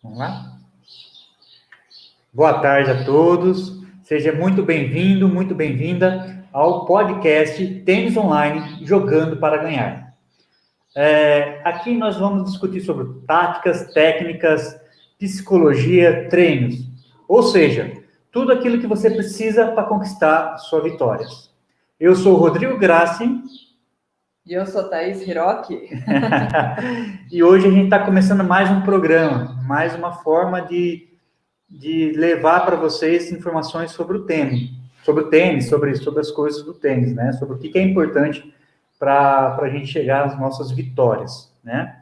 Vamos lá? Boa tarde a todos. Seja muito bem-vindo, muito bem-vinda ao podcast Tênis Online Jogando para Ganhar. Aqui nós vamos discutir sobre táticas, técnicas, psicologia, treinos. Ou seja, tudo aquilo que você precisa para conquistar suas vitórias. Eu sou o Rodrigo Grassi. E eu sou Thaís Hiroki. E hoje a gente está começando mais um programa, mais uma forma de levar para vocês informações sobre o tênis, sobre as coisas do tênis, né? Sobre o que é importante para a gente chegar às nossas vitórias, né?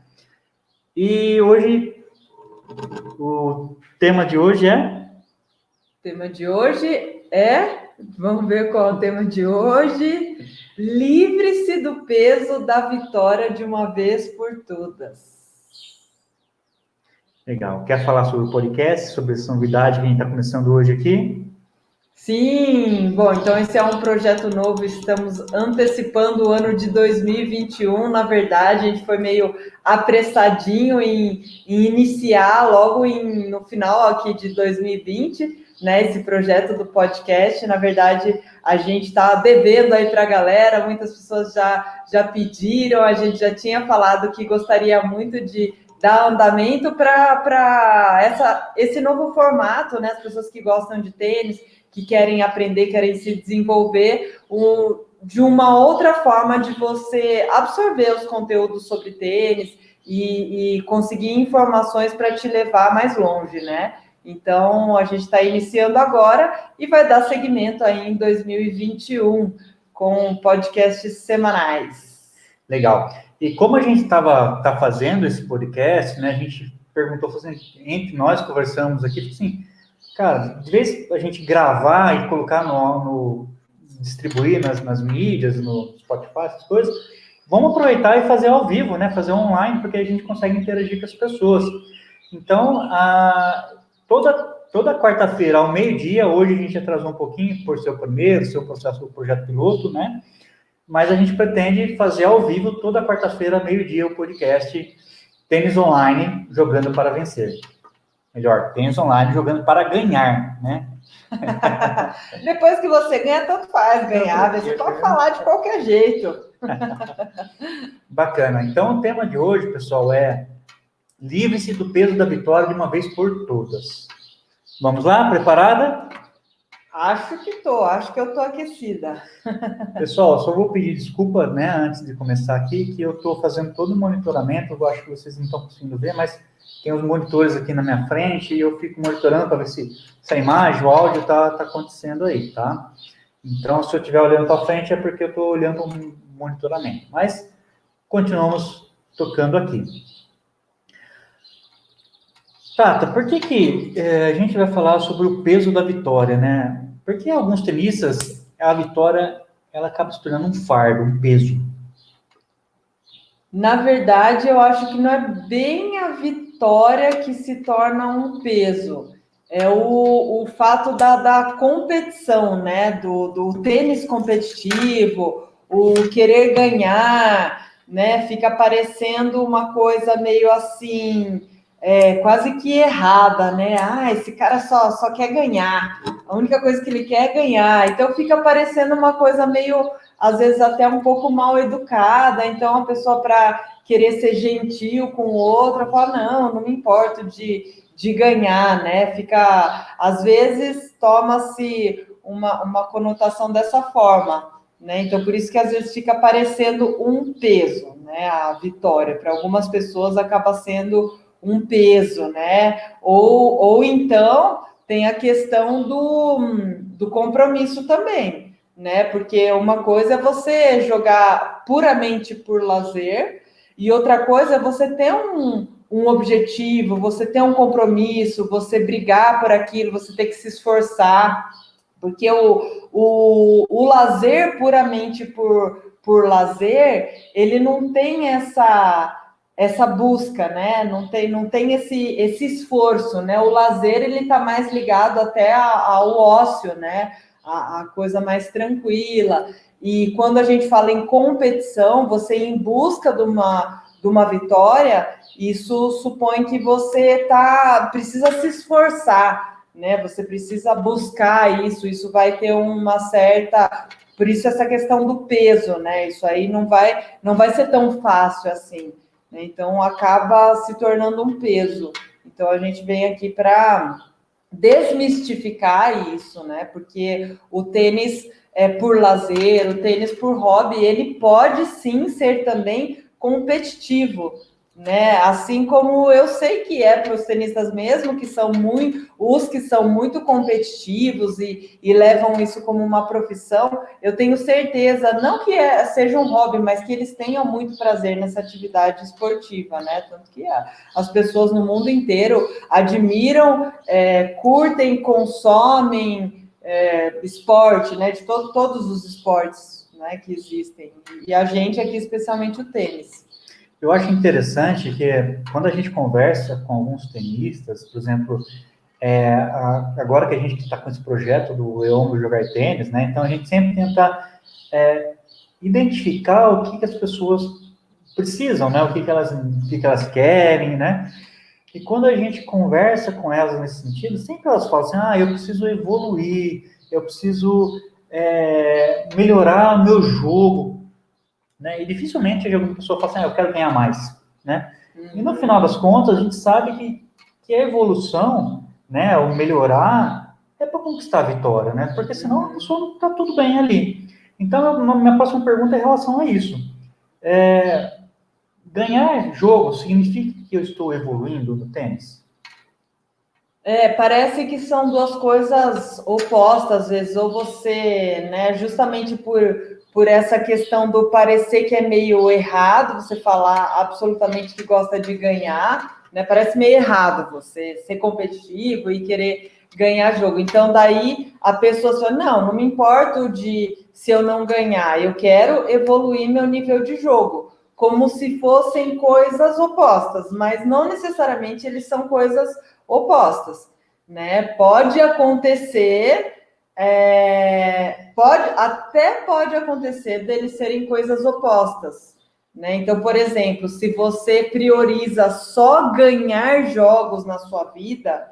E hoje, o tema de hoje é? O tema de hoje é, vamos ver qual é o tema de hoje, livre-se do peso da vitória de uma vez por todas. Legal. Quer falar sobre o podcast, sobre essa novidade que a gente está começando hoje aqui? Sim, bom, então esse é um projeto novo, estamos antecipando o ano de 2021, na verdade, a gente foi meio apressadinho em iniciar logo no final aqui de 2020, né, esse projeto do podcast. Na verdade, a gente está devendo aí para a galera, muitas pessoas já pediram, a gente já tinha falado que gostaria muito de dar andamento para esse novo formato, né, as pessoas que gostam de tênis, que querem aprender, querem se desenvolver, de uma outra forma de você absorver os conteúdos sobre tênis e conseguir informações para te levar mais longe, né? Então, a gente está iniciando agora e vai dar seguimento aí em 2021 com podcasts semanais. Legal. E como a gente tá fazendo esse podcast, né? A gente perguntou, assim, entre nós conversamos aqui, assim, cara, de vez a gente gravar e colocar distribuir nas mídias, no Spotify, essas coisas, vamos aproveitar e fazer ao vivo, né? Fazer online, porque a gente consegue interagir com as pessoas. Então, toda quarta-feira, ao meio-dia, hoje a gente atrasou um pouquinho por ser o primeiro, seu processo do projeto piloto, né? Mas a gente pretende fazer ao vivo toda quarta-feira, meio-dia, o podcast Tênis Online Jogando para Vencer. Melhor, tênis online jogando para ganhar, né? Depois que você ganha, tanto faz ganhar, você pode falar de qualquer jeito. Bacana. Então, o tema de hoje, pessoal, é livre-se do peso da vitória de uma vez por todas. Vamos lá? Preparada? Acho que eu tô aquecida. Pessoal, só vou pedir desculpa, né, antes de começar aqui, que eu estou fazendo todo o monitoramento, eu acho que vocês não estão conseguindo ver, mas tem os monitores aqui na minha frente e eu fico monitorando para ver se a imagem, o áudio tá acontecendo aí, tá? Então, se eu estiver olhando para frente é porque eu estou olhando um monitoramento. Mas continuamos tocando aqui. Tata, por que a gente vai falar sobre o peso da vitória, né? Porque alguns tenistas, a vitória, ela acaba se tornando um fardo, um peso. Na verdade, eu acho que não é bem a vitória que se torna um peso. É o fato da competição, né? Do tênis competitivo, o querer ganhar, né? Fica parecendo uma coisa meio assim, quase que errada, né? Ah, esse cara só quer ganhar. A única coisa que ele quer é ganhar. Então fica parecendo uma coisa meio, às vezes até um pouco mal educada. Então a pessoa, para querer ser gentil com o outro, fala, não me importo de ganhar, né? Fica, às vezes, toma-se uma conotação dessa forma, né? Então, por isso que às vezes fica parecendo um peso, né? A vitória, para algumas pessoas, acaba sendo um peso, né? Ou então tem a questão do compromisso também, né? Porque uma coisa é você jogar puramente por lazer, e outra coisa é você ter um objetivo, você ter um compromisso, você brigar por aquilo, você ter que se esforçar, porque o lazer puramente por lazer, ele não tem essa busca, né? Não tem esse esforço, né? O lazer, ele está mais ligado até ao ócio, né? A coisa mais tranquila. E quando a gente fala em competição, você ir em busca de de uma vitória, isso supõe que você precisa se esforçar, né? Você precisa buscar isso vai ter uma certa... Por isso essa questão do peso, né? Isso aí não vai ser tão fácil assim, né? Então acaba se tornando um peso. Então a gente vem aqui para desmistificar isso, né? Porque o tênis por lazer, o tênis por hobby, ele pode sim ser também competitivo, né? Assim como eu sei que para os tenistas mesmo, que são muito competitivos e levam isso como uma profissão, eu tenho certeza, não que seja um hobby, mas que eles tenham muito prazer nessa atividade esportiva, né? Tanto que as pessoas no mundo inteiro admiram, curtem, consomem esporte, né? De todos os esportes, né, que existem. E a gente aqui, especialmente o tênis. Eu acho interessante que quando a gente conversa com alguns tenistas, por exemplo, agora que a gente está com esse projeto do Eu Amo Jogar Tênis, né? Então a gente sempre tenta identificar o que as pessoas precisam, né? O que elas querem, né? E quando a gente conversa com elas nesse sentido, sempre elas falam assim, eu preciso evoluir, eu preciso melhorar o meu jogo, né? E dificilmente alguma pessoa fala assim, eu quero ganhar mais, né? E no final das contas, a gente sabe que a evolução, né, o melhorar, é para conquistar a vitória, né? Porque senão a pessoa não está tudo bem ali. Então, minha próxima pergunta é em relação a isso. Ganhar jogo significa que eu estou evoluindo no tênis? Parece que são duas coisas opostas, às vezes, ou você, né, justamente por essa questão do parecer que é meio errado, você falar absolutamente que gosta de ganhar, né, parece meio errado você ser competitivo e querer ganhar jogo. Então, daí a pessoa fala, não me importo se eu não ganhar, eu quero evoluir meu nível de jogo, como se fossem coisas opostas, mas não necessariamente eles são coisas opostas, né? Pode acontecer, pode acontecer deles serem coisas opostas, né? Então, por exemplo, se você prioriza só ganhar jogos na sua vida,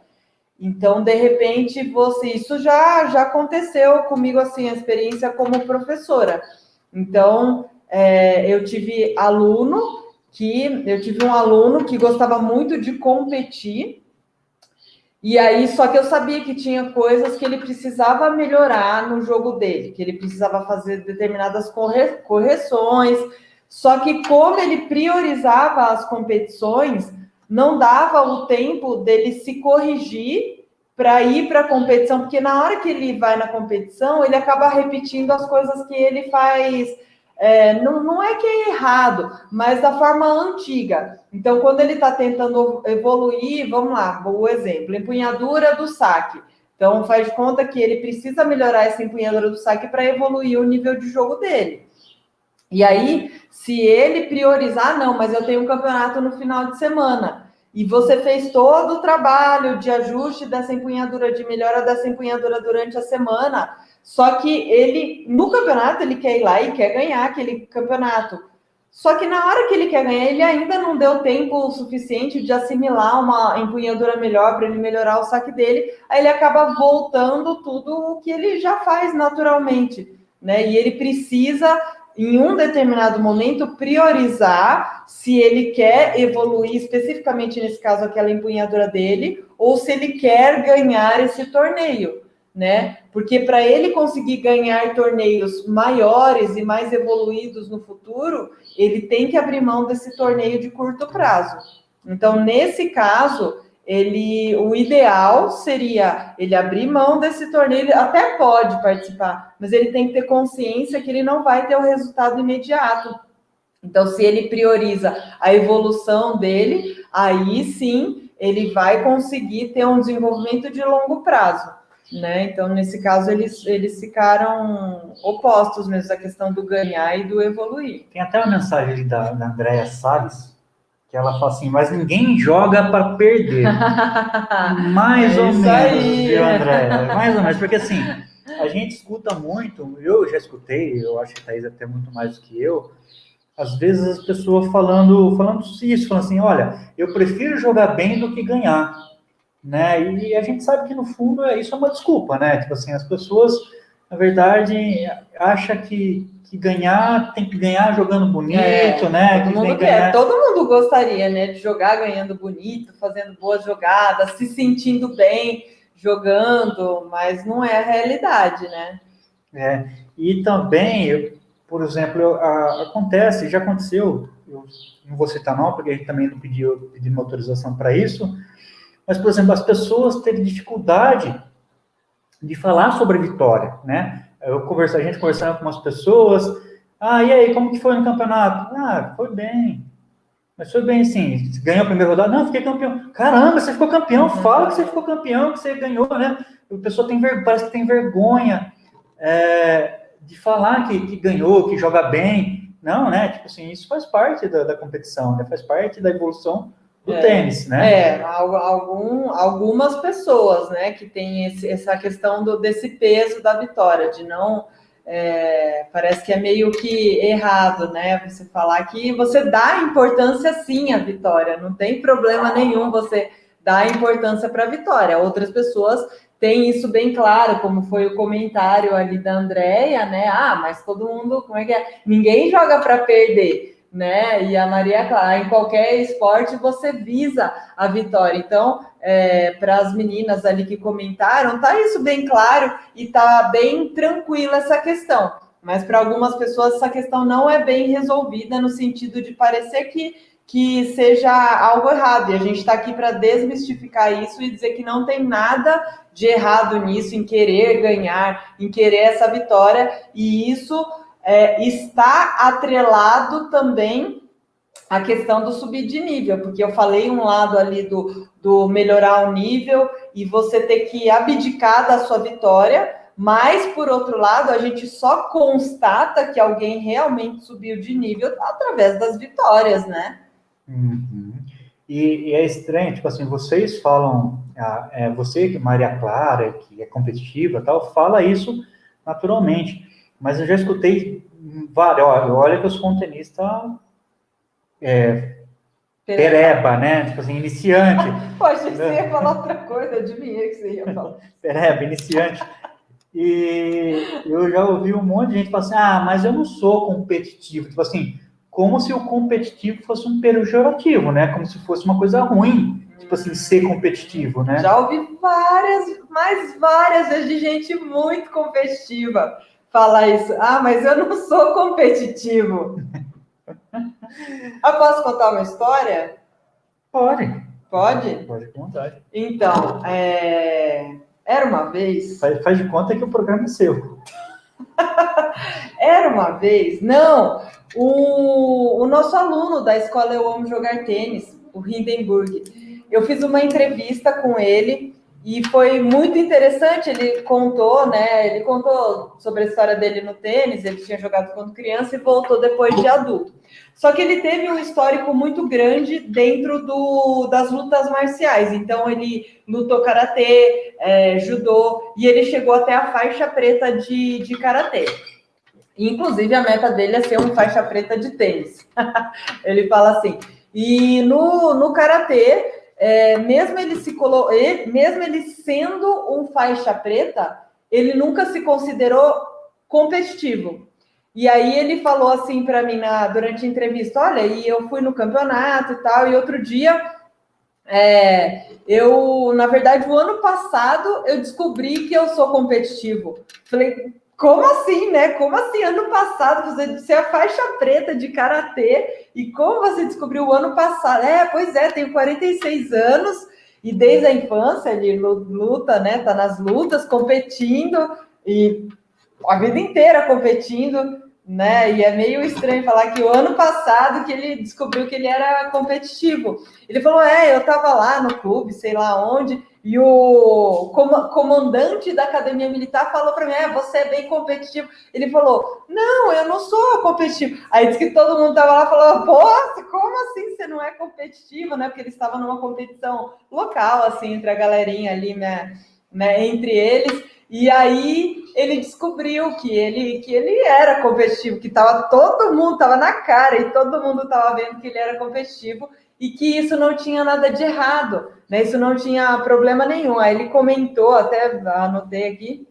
então, de repente, isso já aconteceu comigo, assim, a experiência como professora. Então, eu tive um aluno que gostava muito de competir. E aí, só que eu sabia que tinha coisas que ele precisava melhorar no jogo dele, que ele precisava fazer determinadas correções. Só que como ele priorizava as competições, não dava o tempo dele se corrigir para ir para a competição, porque na hora que ele vai na competição, ele acaba repetindo as coisas que ele faz. Não é que é errado, mas da forma antiga. Então, quando ele está tentando evoluir, vamos lá, o exemplo, empunhadura do saque. Então, faz de conta que ele precisa melhorar essa empunhadura do saque para evoluir o nível de jogo dele. E aí, se ele priorizar, não, mas eu tenho um campeonato no final de semana, e você fez todo o trabalho de ajuste dessa empunhadura, de melhora dessa empunhadura durante a semana, só que ele, no campeonato, ele quer ir lá e quer ganhar aquele campeonato. Só que na hora que ele quer ganhar, ele ainda não deu tempo suficiente de assimilar uma empunhadura melhor para ele melhorar o saque dele, aí ele acaba voltando tudo o que ele já faz naturalmente, né? E ele precisa, em um determinado momento, priorizar se ele quer evoluir, especificamente nesse caso, aquela empunhadura dele, ou se ele quer ganhar esse torneio, né? Porque para ele conseguir ganhar torneios maiores e mais evoluídos no futuro, ele tem que abrir mão desse torneio de curto prazo. Então, nesse caso, o ideal seria ele abrir mão desse torneio, ele até pode participar, mas ele tem que ter consciência que ele não vai ter o resultado imediato. Então, se ele prioriza a evolução dele, aí sim ele vai conseguir ter um desenvolvimento de longo prazo, né? Então, nesse caso, eles ficaram opostos mesmo, a questão do ganhar e do evoluir. Tem até uma mensagem ali da Andréa Salles, que ela fala assim, mas ninguém joga para perder. Mais ou menos, aí. Viu, Andréa? Mais ou menos, porque assim, a gente escuta muito, eu já escutei, eu acho que a Thaís até muito mais do que eu, às vezes as pessoas falando isso, falando assim, olha, eu prefiro jogar bem do que ganhar, né? E a gente sabe que no fundo isso é uma desculpa, né? Tipo assim, as pessoas, na verdade, acham que ganhar tem que ganhar jogando bonito, né? Todo Que tem mundo que quer, ganhar. todo mundo gostaria, né, de jogar ganhando bonito, fazendo boas jogadas, se sentindo bem jogando, mas não é a realidade, né? E também, por exemplo, acontece, já aconteceu, eu não vou citar não, porque a gente também não pediu uma autorização para isso, mas, por exemplo, as pessoas terem dificuldade de falar sobre a vitória, né? A gente conversando com umas pessoas, e aí, como que foi no campeonato? Foi bem. Mas foi bem assim, ganhou a primeira rodada? Não, fiquei campeão. Caramba, você ficou campeão, fala que você ficou campeão, que você ganhou, né? A pessoa parece que tem vergonha de falar que ganhou, que joga bem. Não, né? Tipo assim, isso faz parte da competição, né? Faz parte da evolução do tênis, né? Algumas pessoas, né, que tem essa questão desse peso da vitória, de não. Parece que é meio que errado, né? Você falar que você dá importância sim à vitória, não tem problema nenhum você dar importância para a vitória. Outras pessoas têm isso bem claro, como foi o comentário ali da Andrea, né? Mas todo mundo, como é que é? Ninguém joga para perder, né? E a Maria Clara, em qualquer esporte você visa a vitória. Então, para as meninas ali que comentaram, tá isso bem claro e tá bem tranquila essa questão. Mas para algumas pessoas essa questão não é bem resolvida no sentido de parecer que seja algo errado. E a gente está aqui para desmistificar isso e dizer que não tem nada de errado nisso, em querer ganhar, em querer essa vitória. E isso está atrelado também à questão do subir de nível, porque eu falei um lado ali do melhorar o nível e você ter que abdicar da sua vitória, mas, por outro lado, a gente só constata que alguém realmente subiu de nível através das vitórias, né? Uhum. E é estranho, tipo assim, vocês falam, você, Maria Clara, que é competitiva tal, fala isso naturalmente, mas eu já escutei vários, olha que eu sou um tenista pereba, né? Tipo assim, iniciante. Poxa, você ia falar outra coisa, adivinhei que você ia falar. Pereba, iniciante. E eu já ouvi um monte de gente falar assim, mas eu não sou competitivo. Tipo assim, como se o competitivo fosse um pejorativo, né? Como se fosse uma coisa ruim, tipo assim, ser competitivo, né? Já ouvi várias vezes de gente muito competitiva falar isso. Mas eu não sou competitivo. Eu posso contar uma história? Pode. Pode? Pode contar. Então, era uma vez... Faz de conta que o programa é seu. Era uma vez... Não, o nosso aluno da escola Eu Amo Jogar Tênis, o Hindenburg, eu fiz uma entrevista com ele e foi muito interessante. Ele contou, né? Ele contou sobre a história dele no tênis. Ele tinha jogado quando criança e voltou depois de adulto. Só que ele teve um histórico muito grande dentro das lutas marciais. Então, ele lutou karatê, judô, e ele chegou até a faixa preta de karatê. Inclusive, a meta dele é ser um faixa preta de tênis. Ele fala assim. E no karatê, mesmo ele sendo um faixa preta, ele nunca se considerou competitivo. E aí ele falou assim para mim durante a entrevista, olha, e eu fui no campeonato e tal, e outro dia, na verdade, o ano passado, eu descobri que eu sou competitivo. Falei, como assim, né? Como assim, ano passado, você é faixa preta de karatê, e como você descobriu o ano passado? Pois é, tenho 46 anos, e desde a infância ele luta, né? Tá nas lutas, competindo, e a vida inteira competindo, né? E é meio estranho falar que o ano passado que ele descobriu que ele era competitivo. Ele falou, eu tava lá no clube, sei lá onde, e o comandante da academia militar falou para mim, você é bem competitivo. Ele falou, não, eu não sou competitivo. Aí disse que todo mundo tava lá e falou, poxa, como assim você não é competitivo, né? Porque ele estava numa competição local, assim, entre a galerinha ali, né, entre eles. E aí ele descobriu que ele era competitivo, que todo mundo estava na cara e todo mundo estava vendo que ele era competitivo e que isso não tinha nada de errado, né? Isso não tinha problema nenhum. Aí ele comentou, até anotei aqui,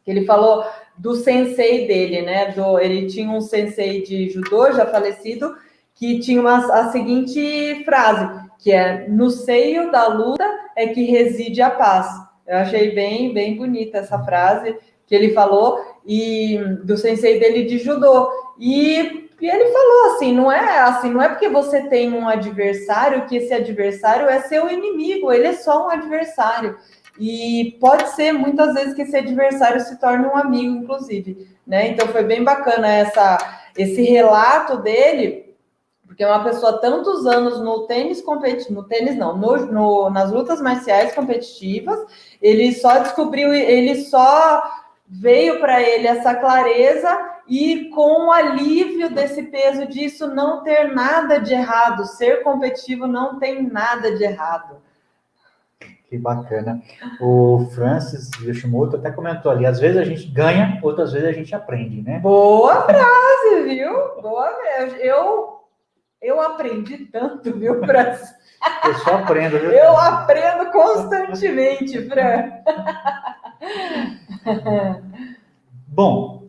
que ele falou do sensei dele, né? Ele tinha um sensei de judô já falecido que tinha a seguinte frase, que é: no seio da luta é que reside a paz. Eu achei bem bonita essa frase que ele falou, e do sensei dele de judô. E ele falou assim, não é porque você tem um adversário que esse adversário é seu inimigo, ele é só um adversário. E pode ser muitas vezes que esse adversário se torne um amigo, inclusive, né? Então foi bem bacana esse relato dele, porque é uma pessoa tantos anos no tênis no tênis não, nas lutas marciais competitivas, ele só veio para ele essa clareza, e com o alívio desse peso disso não ter nada de errado, ser competitivo não tem nada de errado. Que bacana. O Francis Yoshimoto até comentou ali, às vezes a gente ganha, outras vezes a gente aprende, né? Boa frase, viu? Boa mesmo. Eu aprendi tanto, viu, Fran? Eu só aprendo, viu? Eu aprendo constantemente, Fran. Bom,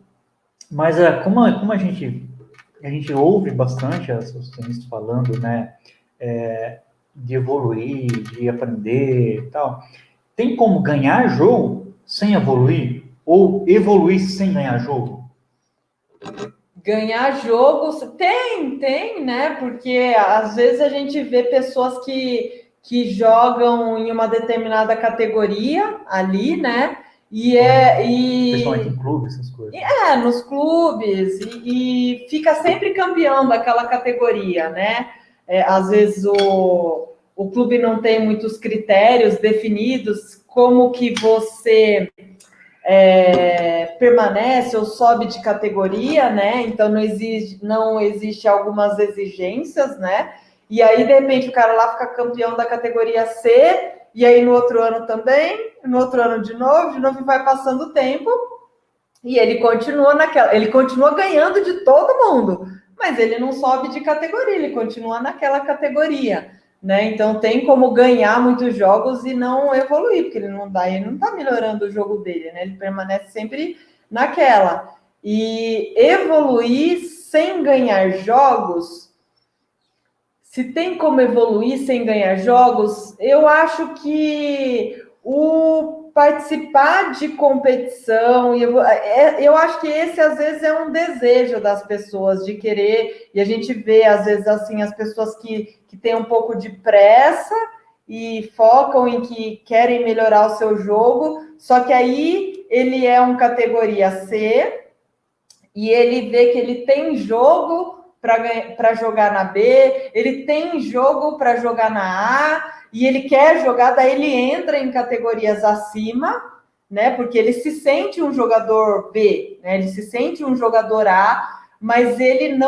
mas como a gente ouve bastante os tenistas falando, né, de evoluir, de aprender e tal, tem como ganhar jogo sem evoluir? Ou evoluir sem ganhar jogo? Ganhar jogos, tem, né? Porque às vezes a gente vê pessoas que jogam em uma determinada categoria ali, né? Principalmente em clubes, essas coisas. Nos clubes, e fica sempre campeão daquela categoria, né? Às vezes o clube não tem muitos critérios definidos, como que você permanece ou sobe de categoria, né? Então não existe algumas exigências, né? E aí, de repente, o cara lá fica campeão da categoria C, e aí no outro ano também, no outro ano de novo, vai passando o tempo, e ele continua ganhando de todo mundo, mas ele não sobe de categoria, ele continua naquela categoria, né? Então tem como ganhar muitos jogos e não evoluir, porque ele não está melhorando o jogo dele, né? Ele permanece sempre naquela. E evoluir sem ganhar jogos, se tem como evoluir sem ganhar jogos, eu acho que o participar de competição, eu acho que esse às vezes é um desejo das pessoas de querer, e a gente vê às vezes assim as pessoas que têm um pouco de pressa e focam em que querem melhorar o seu jogo, só que aí ele é um categoria C e ele vê que ele tem jogo para jogar na B, ele tem jogo para jogar na A, e ele quer jogar, daí ele entra em categorias acima, né? Porque ele se sente um jogador B, né? Ele se sente um jogador A, mas ele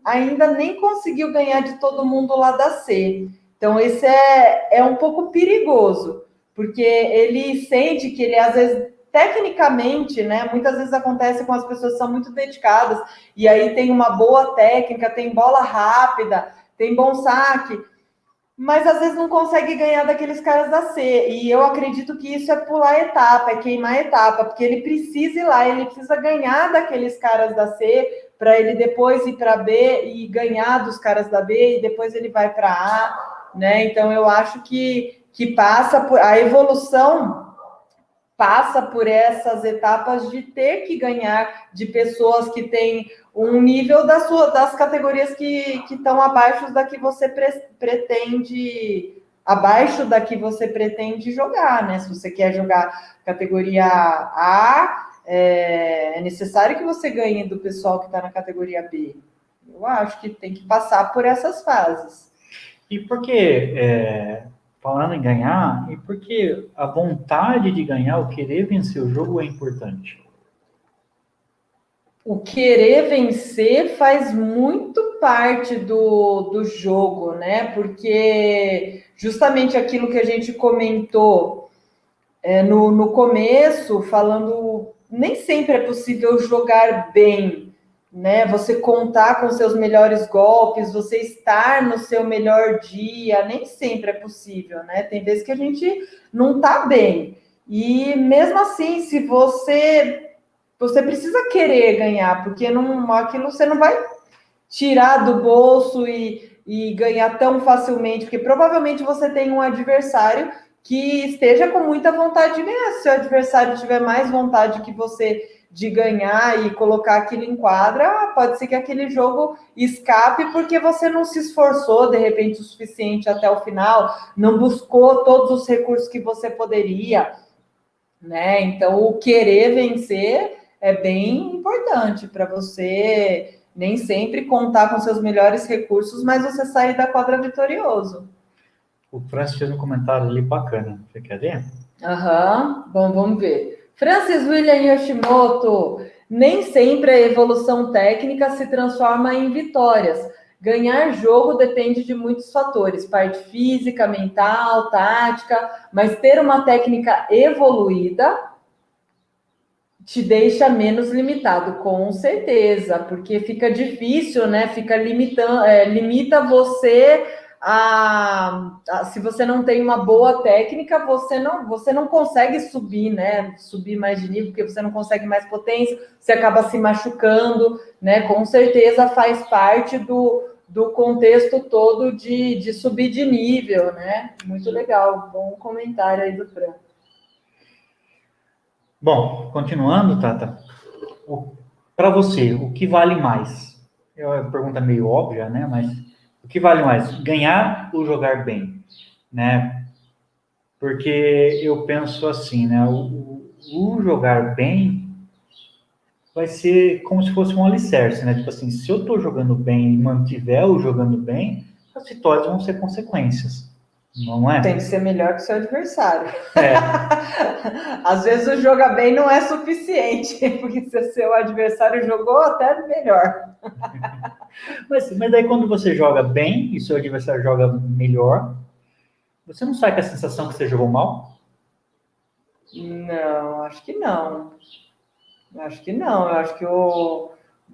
ainda nem conseguiu ganhar de todo mundo lá da C. Então, esse é um pouco perigoso, porque ele sente que ele, às vezes, tecnicamente, né? Muitas vezes acontece com as pessoas que são muito dedicadas, e aí tem uma boa técnica, tem bola rápida, tem bom saque, mas às vezes não consegue ganhar daqueles caras da C. E eu acredito que isso é pular etapa, é queimar etapa, porque ele precisa ir lá, ele precisa ganhar daqueles caras da C, para ele depois ir para B e ganhar dos caras da B, e depois ele vai para A, né? Então eu acho que passa por a evolução, passa por essas etapas de ter que ganhar de pessoas que têm um nível das categorias que estão abaixo da que você pretende jogar, né? Se você quer jogar categoria A, é necessário que você ganhe do pessoal que está na categoria B. Eu acho que tem que passar por essas fases. E por que, falando em ganhar, e por que a vontade de ganhar, o querer vencer o jogo é importante? O querer vencer faz muito parte do jogo, né? Porque justamente aquilo que a gente comentou, no começo, falando, nem sempre é possível jogar bem, né? Você contar com seus melhores golpes, você estar no seu melhor dia, nem sempre é possível, né? Tem vezes que a gente não tá bem. E mesmo assim, se você precisa querer ganhar, porque aquilo você não vai tirar do bolso e ganhar tão facilmente, porque provavelmente você tem um adversário que esteja com muita vontade de ganhar. Se o adversário tiver mais vontade que você de ganhar e colocar aquilo em quadra, pode ser que aquele jogo escape porque você não se esforçou, de repente, o suficiente até o final, não buscou todos os recursos que você poderia, né? Então, o querer vencer é bem importante para você nem sempre contar com seus melhores recursos, mas você sair da quadra vitorioso. O Francis fez um comentário ali bacana. Você quer ver? Aham, bom, vamos ver. Francis William Yoshimoto. Nem sempre a evolução técnica se transforma em vitórias. Ganhar jogo depende de muitos fatores, parte física, mental, tática, mas ter uma técnica evoluída te deixa menos limitado, com certeza, porque fica difícil, né? Fica limitando, limita você se você não tem uma boa técnica, você não consegue subir, né? Subir mais de nível, porque você não consegue mais potência, você acaba se machucando, né? Com certeza faz parte do contexto todo de subir de nível, né? Muito legal, bom comentário aí do Fran. Bom, continuando, Tata, para você, o que vale mais? É uma pergunta meio óbvia, né? Mas o que vale mais? Ganhar ou jogar bem? Né? Porque eu penso assim, né? O jogar bem vai ser como se fosse um alicerce, né? Tipo assim, se eu estou jogando bem e mantiver o jogando bem, as vitórias vão ser consequências, não é? Tem que ser melhor que o seu adversário. É. Às vezes o jogar bem não é suficiente, porque se o seu adversário jogou, até melhor. Mas daí quando você joga bem e seu adversário joga melhor, você não sai com a sensação que você jogou mal? Não, acho que não. Acho que não. Eu acho que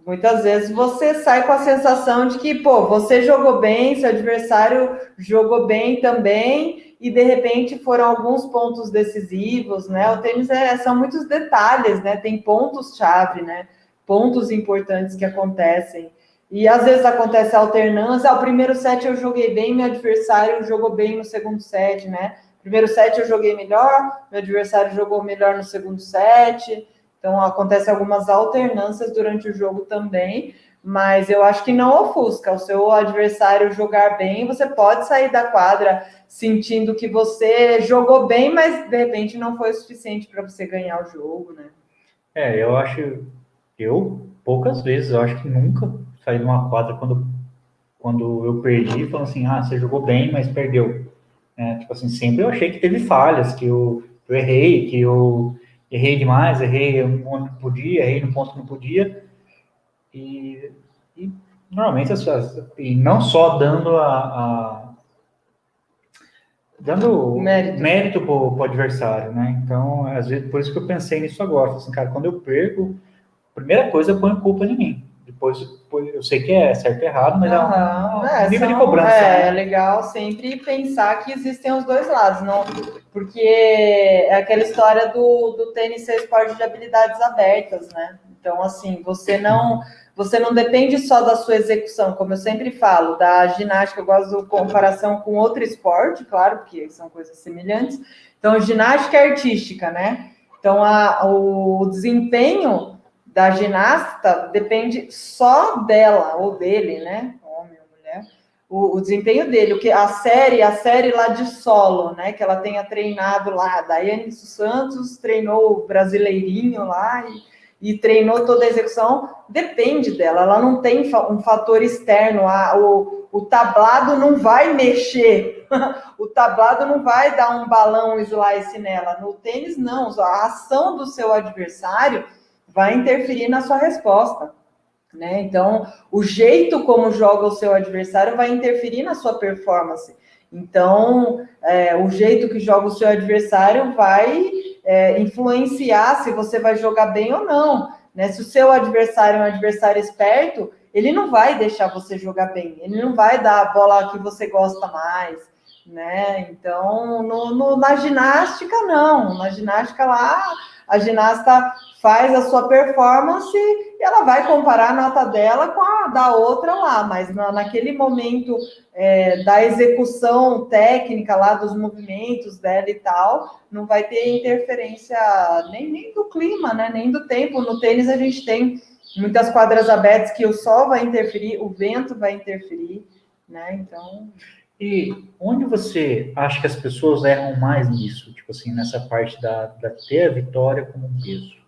muitas vezes você sai com a sensação de que, pô, você jogou bem, seu adversário jogou bem também, e de repente foram alguns pontos decisivos, né? O tênis são muitos detalhes, né? Tem pontos-chave, né? Pontos importantes que acontecem. E às vezes acontece a alternância. O primeiro set eu joguei bem, meu adversário jogou bem no segundo set, né? Primeiro set eu joguei melhor, meu adversário jogou melhor no segundo set. Então, acontece algumas alternâncias durante o jogo também, mas eu acho que não ofusca. O seu adversário jogar bem, você pode sair da quadra sentindo que você jogou bem, mas de repente não foi o suficiente para você ganhar o jogo, né? Eu acho, poucas vezes, eu acho que nunca saí de uma quadra quando eu perdi, falando assim, você jogou bem, mas perdeu. Tipo assim, sempre eu achei que teve falhas, que eu errei, que eu errei demais, errei onde não podia, errei no ponto que não podia, e normalmente e não só dando mérito para o adversário, né? Então, às vezes, por isso que eu pensei nisso agora, assim, cara, quando eu perco, a primeira coisa eu ponho culpa em mim. Depois eu sei que é certo e errado, mas é um nível de cobrança. É legal sempre pensar que existem os dois lados, não, porque é aquela história do tênis ser esporte de habilidades abertas, né? Então, assim, você não depende só da sua execução, como eu sempre falo, da ginástica, eu gosto de comparação com outro esporte, claro, porque são coisas semelhantes. Então, ginástica artística, né? Então, o desempenho da ginasta depende só dela ou dele, né? Homem ou mulher. O desempenho dele, o que a série lá de solo, né? Que ela tenha treinado lá, Daiane Santos treinou o brasileirinho lá e treinou toda a execução, depende dela. Ela não tem um fator externo. O tablado não vai mexer. O tablado não vai dar um balão slice nela. No tênis, não. A ação do seu adversário vai interferir na sua resposta, né? Então, o jeito como joga o seu adversário vai interferir na sua performance. Então, o jeito que joga o seu adversário vai influenciar se você vai jogar bem ou não, né? Se o seu adversário é um adversário esperto, ele não vai deixar você jogar bem, ele não vai dar a bola que você gosta mais, né? Então, na ginástica, não. Na ginástica lá, a ginasta faz a sua performance e ela vai comparar a nota dela com a da outra lá, mas naquele momento da execução técnica lá, dos movimentos dela e tal, não vai ter interferência nem do clima, né? Nem do tempo. No tênis a gente tem muitas quadras abertas que o sol vai interferir, o vento vai interferir, né? Então... E onde você acha que as pessoas erram mais nisso? Tipo assim, nessa parte da ter a vitória como um peso?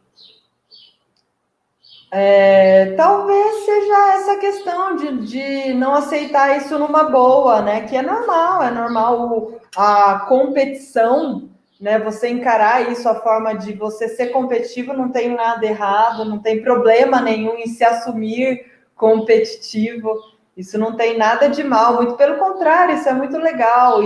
Talvez seja essa questão de não aceitar isso numa boa, né? Que é normal a competição, né? Você encarar isso, a forma de você ser competitivo, não tem nada errado, não tem problema nenhum em se assumir competitivo. Isso não tem nada de mal, muito pelo contrário, isso é muito legal.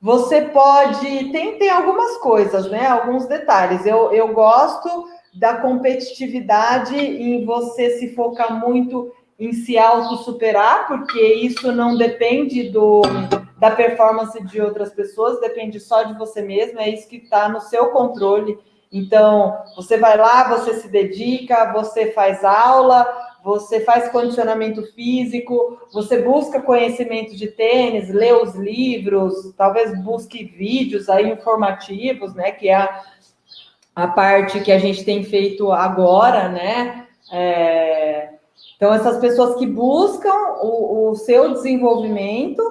Você pode... Tem algumas coisas, né? Alguns detalhes. Eu gosto da competitividade em você se focar muito em se auto-superar, porque isso não depende da performance de outras pessoas, depende só de você mesmo, é isso que está no seu controle. Então, você vai lá, você se dedica, você faz aula, você faz condicionamento físico, você busca conhecimento de tênis, lê os livros, talvez busque vídeos aí informativos, né, que é a parte que a gente tem feito agora, né? Então, essas pessoas que buscam o seu desenvolvimento,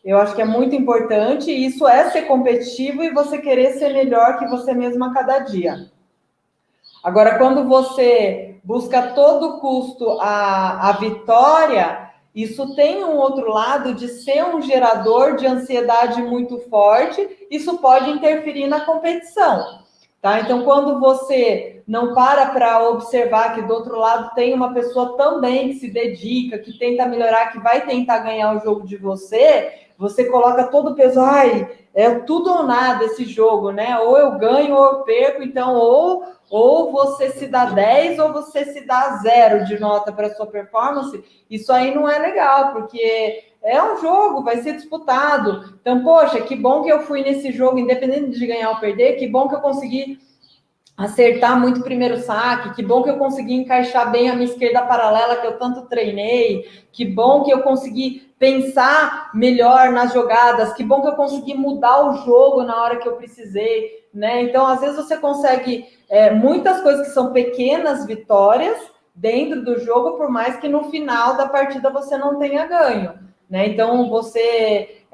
eu acho que é muito importante, e isso é ser competitivo e você querer ser melhor que você mesmo a cada dia. Agora, quando você busca a todo custo a vitória, isso tem um outro lado de ser um gerador de ansiedade muito forte, isso pode interferir na competição. Tá? Então, quando você não para observar que do outro lado tem uma pessoa também que se dedica, que tenta melhorar, que vai tentar ganhar o jogo de você, você coloca todo o peso, é tudo ou nada esse jogo, né? Ou eu ganho ou eu perco, então ou você se dá 10 ou você se dá 0 de nota para a sua performance. Isso aí não é legal, porque é um jogo, vai ser disputado. Então, poxa, que bom que eu fui nesse jogo, independente de ganhar ou perder, que bom que eu consegui acertar muito o primeiro saque, que bom que eu consegui encaixar bem a minha esquerda paralela que eu tanto treinei, que bom que eu consegui pensar melhor nas jogadas, que bom que eu consegui mudar o jogo na hora que eu precisei, né? Então, às vezes você consegue muitas coisas que são pequenas vitórias dentro do jogo, por mais que no final da partida você não tenha ganho, né? Então, você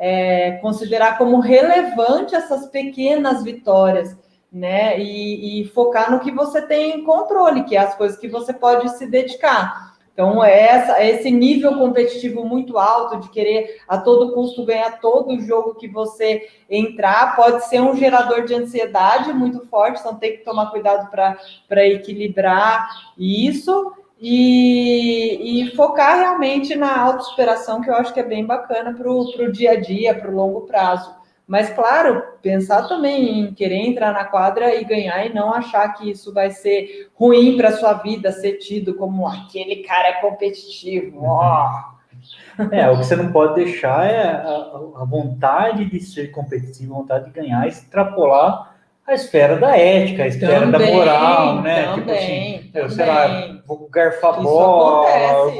considerar como relevante essas pequenas vitórias, né? E focar no que você tem controle, que é as coisas que você pode se dedicar. Então, esse nível competitivo muito alto de querer a todo custo ganhar todo jogo que você entrar pode ser um gerador de ansiedade muito forte, então tem que tomar cuidado para equilibrar isso e focar realmente na autossuperação, que eu acho que é bem bacana para o dia a dia, para o longo prazo. Mas, claro, pensar também em querer entrar na quadra e ganhar e não achar que isso vai ser ruim para a sua vida, ser tido como aquele cara competitivo. O que você não pode deixar é a vontade de ser competitivo, a vontade de ganhar, extrapolar a esfera da ética, a esfera da moral, né? Tipo assim, sei lá, vou garfar bola,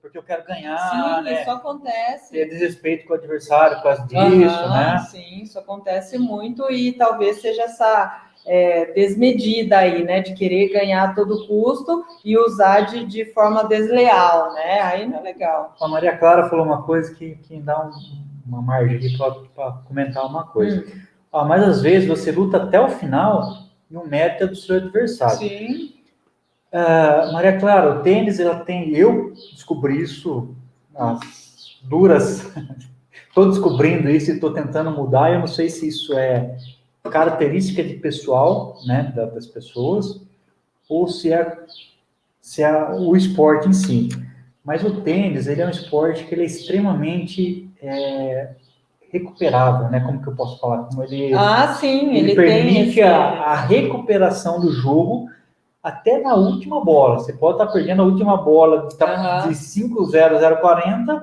porque eu quero ganhar. Sim, né? Isso acontece. Ter desrespeito com o adversário por causa disso, né? Sim, isso acontece muito e talvez seja essa desmedida aí, né? De querer ganhar a todo custo e usar de forma desleal, né? Aí não é legal. A Maria Clara falou uma coisa que dá uma margem para comentar uma coisa. Mas às vezes você luta até o final e o mérito é do seu adversário. Sim. Maria Clara, o tênis, eu descobri isso nas duras, estou descobrindo isso e estou tentando mudar, eu não sei se isso é característica de pessoal, né, das pessoas, ou se é o esporte em si. Mas o tênis, ele é um esporte que ele é extremamente recuperável, né? Como que eu posso falar? Como ele, sim, ele ele permite tem a recuperação do jogo até na última bola. Você pode estar perdendo a última bola de 5-0, 0-40,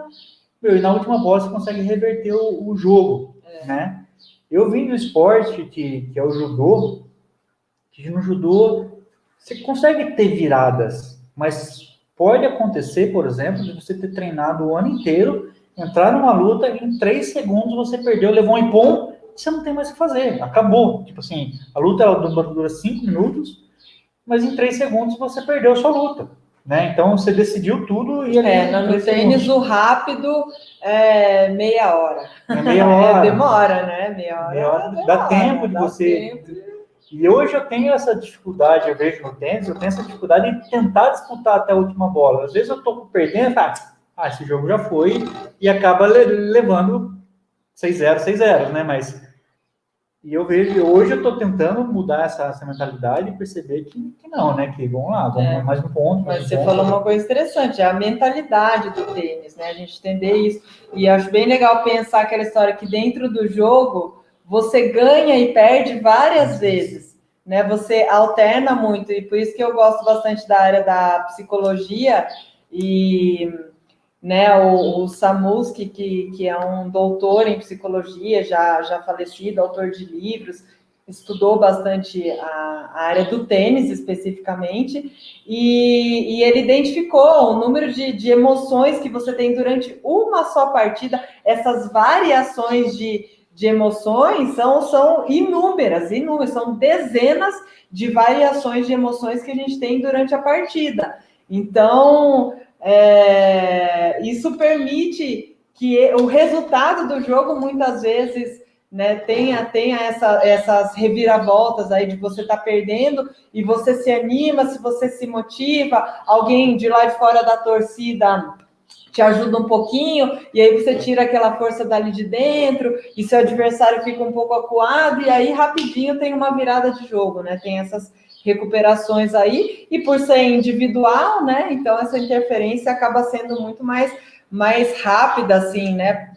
e na última bola você consegue reverter o jogo, né? Eu vi no esporte que é o judô, que no judô você consegue ter viradas, mas pode acontecer, por exemplo, de você ter treinado o ano inteiro, entrar numa luta e em 3 segundos você perdeu, levou um impom, você não tem mais o que fazer, acabou. Tipo assim, a luta ela dura 5 minutos, mas em 3 segundos você perdeu a sua luta, né? Então você decidiu tudo e ali no tênis segundos. o rápido é meia hora. Meia hora. Demora, né? Meia hora demora, dá tempo de você... E hoje eu tenho essa dificuldade, eu vejo no tênis, eu tenho essa dificuldade em tentar disputar até a última bola. Às vezes eu tô perdendo, esse jogo já foi, e acaba levando 6-0, 6-0, né? Mas e eu vejo, hoje eu tô tentando mudar essa mentalidade e perceber que não, né? Que vamos lá, vamos mais um ponto. Mas você falou uma coisa interessante, é a mentalidade do tênis, né? A gente entender isso. E acho bem legal pensar aquela história que dentro do jogo você ganha e perde várias vezes, né? Você alterna muito, e por isso que eu gosto bastante da área da psicologia e, né, o Samuski, que é um doutor em psicologia, já falecido, autor de livros, estudou bastante a área do tênis especificamente, e ele identificou o número de emoções que você tem durante uma só partida. Essas variações de emoções são inúmeras, são dezenas de variações de emoções que a gente tem durante a partida. Então, isso permite que o resultado do jogo, muitas vezes, né, tenha essas reviravoltas aí de você estar perdendo e você se anima, se você se motiva, alguém de lá de fora da torcida te ajuda um pouquinho, e aí você tira aquela força dali de dentro, e seu adversário fica um pouco acuado, e aí rapidinho tem uma virada de jogo, né? Tem essas recuperações aí, e por ser individual, né? Então essa interferência acaba sendo muito mais rápida, assim, né?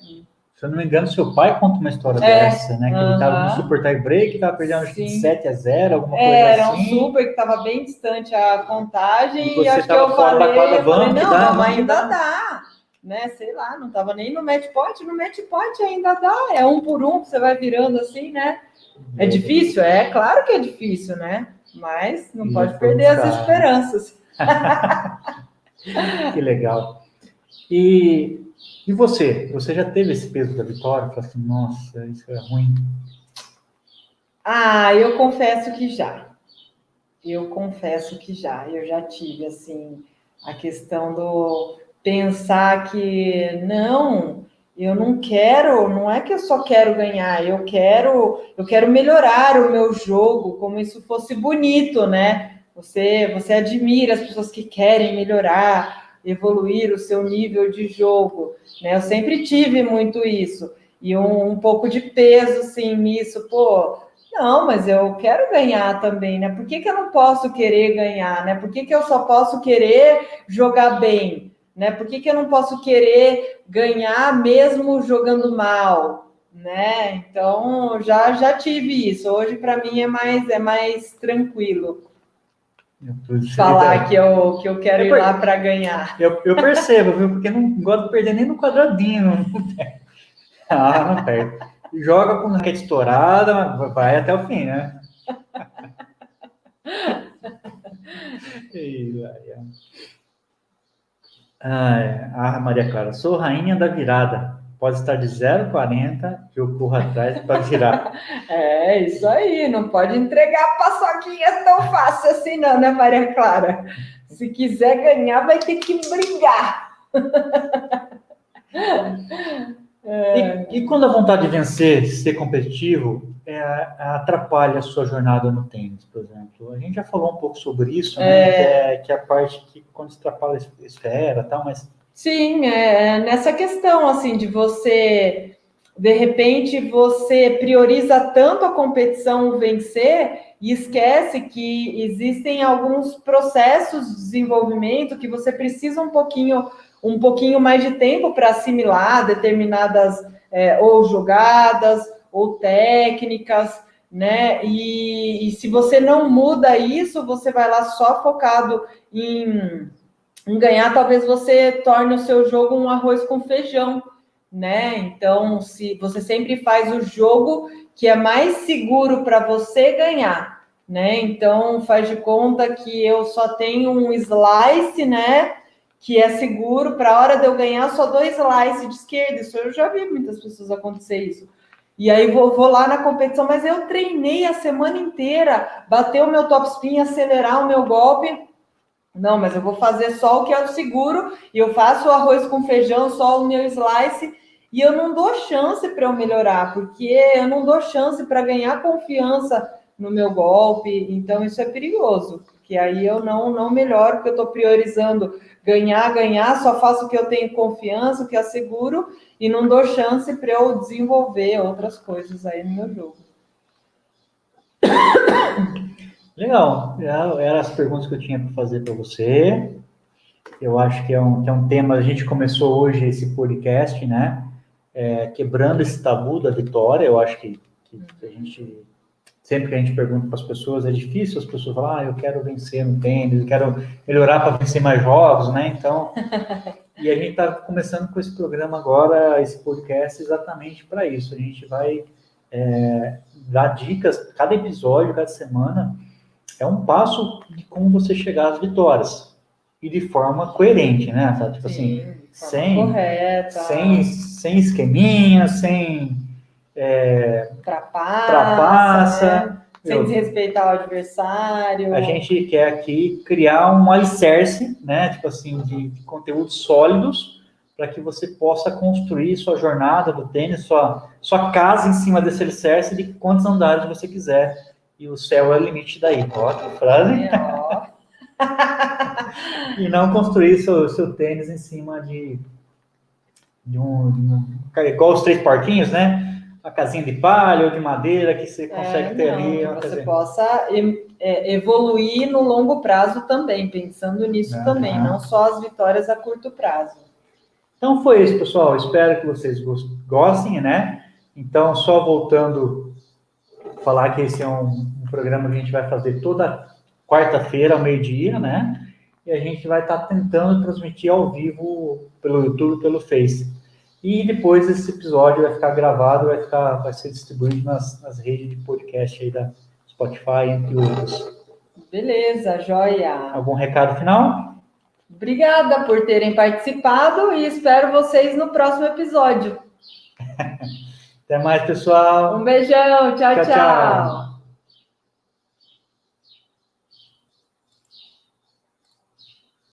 Se eu não me engano, seu pai conta uma história dessa, né? Que ele estava no super tie break, estava perdendo acho que de 7-0, alguma coisa assim. Era um super que estava bem distante a contagem, e acho que eu falei, vamos ainda dá. Né, sei lá, não estava nem no match point, ainda dá, é 1 por 1, você vai virando assim, né? É difícil? É claro que é difícil, né? Mas não pode perder as esperanças. Que legal. E você? Você já teve esse peso da vitória? Falei assim, nossa, isso é ruim. Eu confesso que já. Eu já tive, assim, a questão do pensar que eu não quero, não é que eu só quero ganhar, eu quero melhorar o meu jogo, como isso fosse bonito, né? Você admira as pessoas que querem melhorar, evoluir o seu nível de jogo, né? Eu sempre tive muito isso, e um pouco de peso, sim, nisso, não, mas eu quero ganhar também, né? Por que eu não posso querer ganhar, né? Por que eu só posso querer jogar bem, né? Por que eu não posso querer ganhar mesmo jogando mal, né? Então, já tive isso. Hoje, para mim, é mais tranquilo falar que eu quero ir lá para ganhar. Eu percebo, viu? Porque não gosto de perder nem no quadradinho. Não perde. Joga com raquete estourada, vai até o fim, né? Maria Clara, sou rainha da virada. Pode estar de 0,40 que eu corro atrás para virar. É isso aí, não pode entregar a paçoquinha tão fácil assim, não, né, Maria Clara? Se quiser ganhar, vai ter que brigar. E quando a vontade de vencer, ser competitivo, atrapalha a sua jornada no tênis, por exemplo? A gente já falou um pouco sobre isso, né? Que é a parte que quando atrapalha a esfera, tal, mas... Sim, nessa questão, assim, de você, de repente, você prioriza tanto a competição vencer e esquece que existem alguns processos de desenvolvimento que você precisa um pouquinho mais de tempo para assimilar ou jogadas, ou técnicas, né? E se você não muda isso, você vai lá só focado em ganhar, talvez você torne o seu jogo um arroz com feijão, né? Então, se você sempre faz o jogo que é mais seguro para você ganhar, né? Então, faz de conta que eu só tenho um slice, né? Que é seguro, para a hora de eu ganhar, só 2 slices de esquerda. Isso eu já vi muitas pessoas acontecer isso. E aí vou lá na competição, mas eu treinei a semana inteira, bater o meu topspin, acelerar o meu golpe. Não, mas eu vou fazer só o que é o seguro, e eu faço o arroz com feijão, só o meu slice, e eu não dou chance para eu melhorar, porque eu não dou chance para ganhar confiança no meu golpe, então isso é perigoso, porque aí eu não melhoro, porque eu estou priorizando ganhar, só faço o que eu tenho confiança, o que é seguro, e não dou chance para eu desenvolver outras coisas aí no meu jogo. Legal, eram as perguntas que eu tinha para fazer para você. Eu acho que é um tema, a gente começou hoje esse podcast, né? Quebrando esse tabu da vitória. Eu acho que a gente, sempre que a gente pergunta para as pessoas, é difícil as pessoas falarem, eu quero vencer no tênis, eu quero melhorar para vencer mais jogos, né? Então, e a gente está começando com esse programa agora, esse podcast, exatamente para isso. A gente vai dar dicas, cada episódio, cada semana, é um passo de como você chegar às vitórias. E de forma coerente, né? Tá? Tipo Sim, assim, correta. sem esqueminha, sem trapaça, né? Sem Meu, desrespeitar o adversário. a gente quer aqui criar um alicerce, né? Tipo assim, de conteúdos sólidos para que você possa construir sua jornada do tênis, sua casa em cima desse alicerce de quantos andares você quiser. E o céu é o limite daí. Ó, que frase. E não construir seu tênis em cima de igual os 3 porquinhos, né? Uma casinha de palha ou de madeira que você consegue ter ali. Que você possa evoluir no longo prazo também, pensando nisso também, não só as vitórias a curto prazo. Então foi isso, pessoal. Espero que vocês gostem, né? Então, só voltando a falar que esse é um programa que a gente vai fazer toda quarta-feira ao meio-dia, né? E a gente vai estar tentando transmitir ao vivo pelo YouTube, pelo Face. E depois esse episódio vai ficar gravado, vai ser distribuído nas redes de podcast aí da Spotify, entre outros. Beleza, joia. Algum recado final? Obrigada por terem participado e espero vocês no próximo episódio. Até mais, pessoal. Um beijão, tchau.